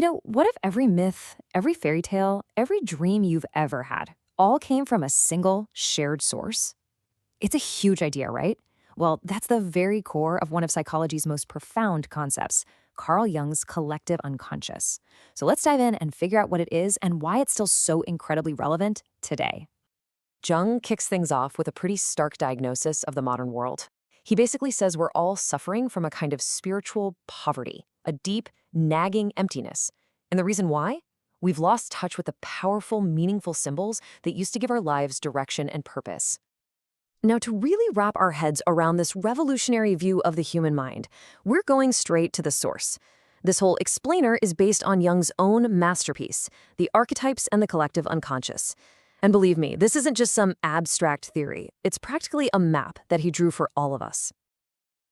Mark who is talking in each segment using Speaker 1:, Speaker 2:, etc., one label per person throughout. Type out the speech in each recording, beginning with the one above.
Speaker 1: What if every myth, every fairy tale, every dream you've ever had all came from a single shared source? It's a huge idea, right? Well, that's the very core of one of psychology's most profound concepts, Carl Jung's collective unconscious. So let's dive in and figure out what it is and why it's still so incredibly relevant today. Jung kicks things off with a pretty stark diagnosis of the modern world. He basically says we're all suffering from a kind of spiritual poverty, a deep, nagging emptiness. And the reason why? We've lost touch with the powerful, meaningful symbols that used to give our lives direction and purpose. Now, to really wrap our heads around this revolutionary view of the human mind, we're going straight to the source. This whole explainer is based on Jung's own masterpiece, the archetypes and the collective unconscious. And believe me, this isn't just some abstract theory. It's practically a map that he drew for all of us.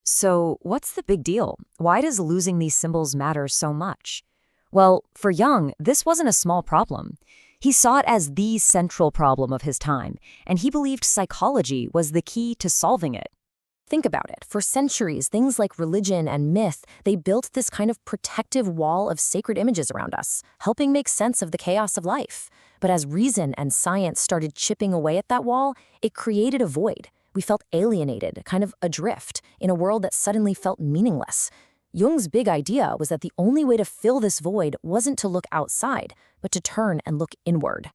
Speaker 1: So, what's the big deal? Why does losing these symbols matter so much? Well, for Jung, this wasn't a small problem. He saw it as the central problem of his time, and he believed psychology was the key to solving it. Think about it. For centuries, things like religion and myth, they built this kind of protective wall of sacred images around us, helping make sense of the chaos of life. But as reason and science started chipping away at that wall, it created a void. We felt alienated, kind of adrift, in a world that suddenly felt meaningless. Jung's big idea was that the only way to fill this void wasn't to look outside, but to turn and look inward.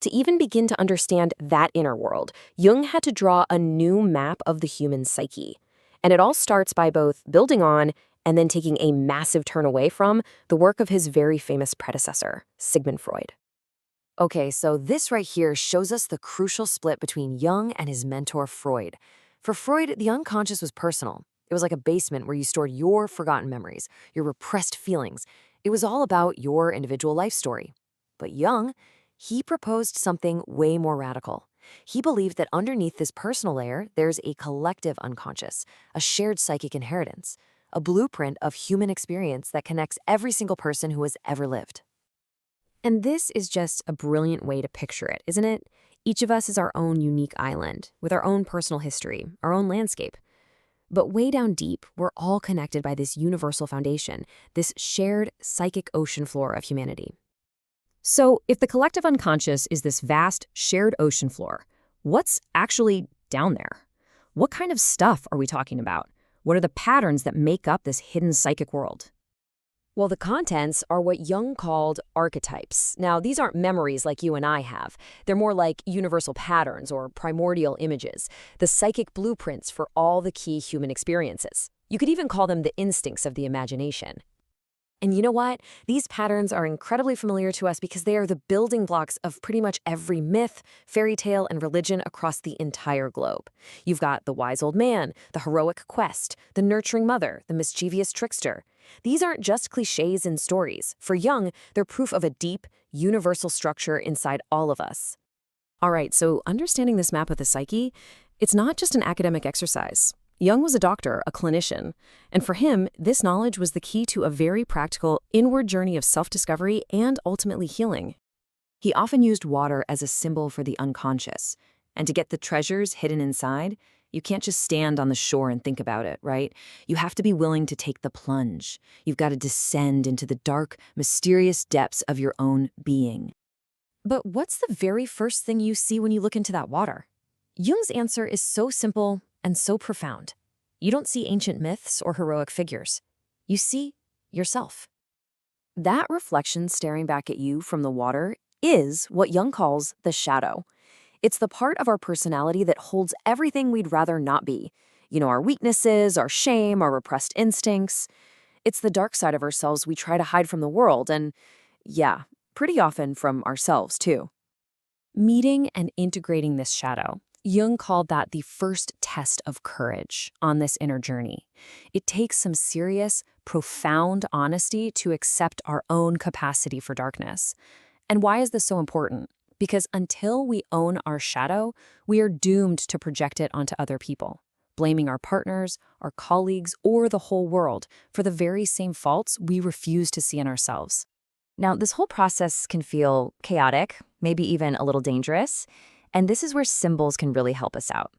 Speaker 1: To even begin to understand that inner world, Jung had to draw a new map of the human psyche. And it all starts by both building on and then taking a massive turn away from the work of his very famous predecessor, Sigmund Freud. Okay, so this right here shows us the crucial split between Jung and his mentor Freud. For Freud, the unconscious was personal. It was like a basement where you stored your forgotten memories, your repressed feelings. It was all about your individual life story. But Jung, he proposed something way more radical. He believed that underneath this personal layer, there's a collective unconscious, a shared psychic inheritance, a blueprint of human experience that connects every single person who has ever lived. And this is just a brilliant way to picture it, isn't it? Each of us is our own unique island, with our own personal history, our own landscape. But way down deep, we're all connected by this universal foundation, this shared psychic ocean floor of humanity. So, if the collective unconscious is this vast, shared ocean floor, what's actually down there? What kind of stuff are we talking about? What are the patterns that make up this hidden psychic world? Well, the contents are what Jung called archetypes. Now, these aren't memories like you and I have. They're more like universal patterns or primordial images, the psychic blueprints for all the key human experiences. You could even call them the instincts of the imagination. And you know what? These patterns are incredibly familiar to us because they are the building blocks of pretty much every myth, fairy tale, and religion across the entire globe. You've got the wise old man, the heroic quest, the nurturing mother, the mischievous trickster. These aren't just cliches in stories. For Jung, they're proof of a deep, universal structure inside all of us. All right, so understanding this map of the psyche, it's not just an academic exercise. Jung was a doctor, a clinician, and for him, this knowledge was the key to a very practical inward journey of self-discovery and ultimately healing. He often used water as a symbol for the unconscious, and to get the treasures hidden inside, you can't just stand on the shore and think about it, right? You have to be willing to take the plunge. You've got to descend into the dark, mysterious depths of your own being. But what's the very first thing you see when you look into that water? Jung's answer is so simple and so profound. You don't see ancient myths or heroic figures. You see yourself. That reflection staring back at you from the water is what Jung calls the shadow. It's the part of our personality that holds everything we'd rather not be. Our weaknesses, our shame, our repressed instincts. It's the dark side of ourselves we try to hide from the world and, yeah, pretty often from ourselves too. Meeting and integrating this shadow, Jung called that the first test of courage on this inner journey. It takes some serious, profound honesty to accept our own capacity for darkness. And why is this so important? Because until we own our shadow, we are doomed to project it onto other people, blaming our partners, our colleagues, or the whole world for the very same faults we refuse to see in ourselves. Now, this whole process can feel chaotic, maybe even a little dangerous. And this is where symbols can really help us out.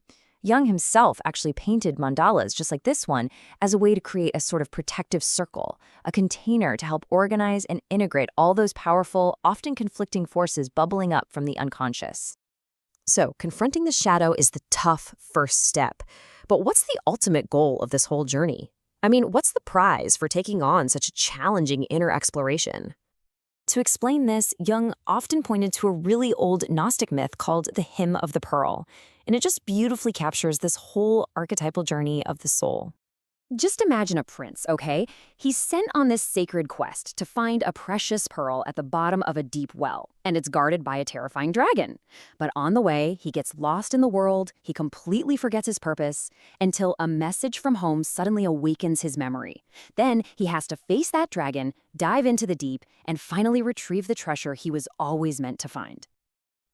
Speaker 1: Jung himself actually painted mandalas just like this one as a way to create a sort of protective circle, a container to help organize and integrate all those powerful, often conflicting forces bubbling up from the unconscious. So, confronting the shadow is the tough first step. But what's the ultimate goal of this whole journey? I mean, what's the prize for taking on such a challenging inner exploration? To explain this, Jung often pointed to a really old Gnostic myth called the Hymn of the Pearl, and it just beautifully captures this whole archetypal journey of the soul. Just imagine a prince, okay? He's sent on this sacred quest to find a precious pearl at the bottom of a deep well, and it's guarded by a terrifying dragon. But on the way, he gets lost in the world, he completely forgets his purpose, until a message from home suddenly awakens his memory. Then he has to face that dragon, dive into the deep, and finally retrieve the treasure he was always meant to find.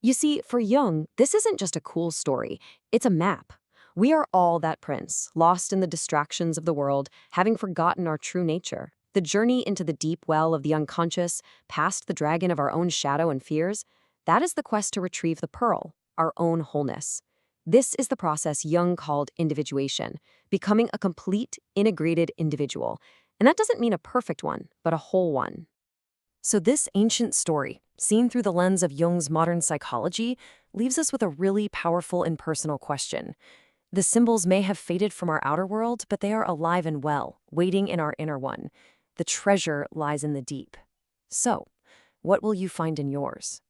Speaker 1: You see, for Jung, this isn't just a cool story, it's a map. We are all that prince, lost in the distractions of the world, having forgotten our true nature. The journey into the deep well of the unconscious, past the dragon of our own shadow and fears, that is the quest to retrieve the pearl, our own wholeness. This is the process Jung called individuation, becoming a complete, integrated individual. And that doesn't mean a perfect one, but a whole one. So this ancient story, seen through the lens of Jung's modern psychology, leaves us with a really powerful and personal question. The symbols may have faded from our outer world, but they are alive and well, waiting in our inner one. The treasure lies in the deep. So, what will you find in yours?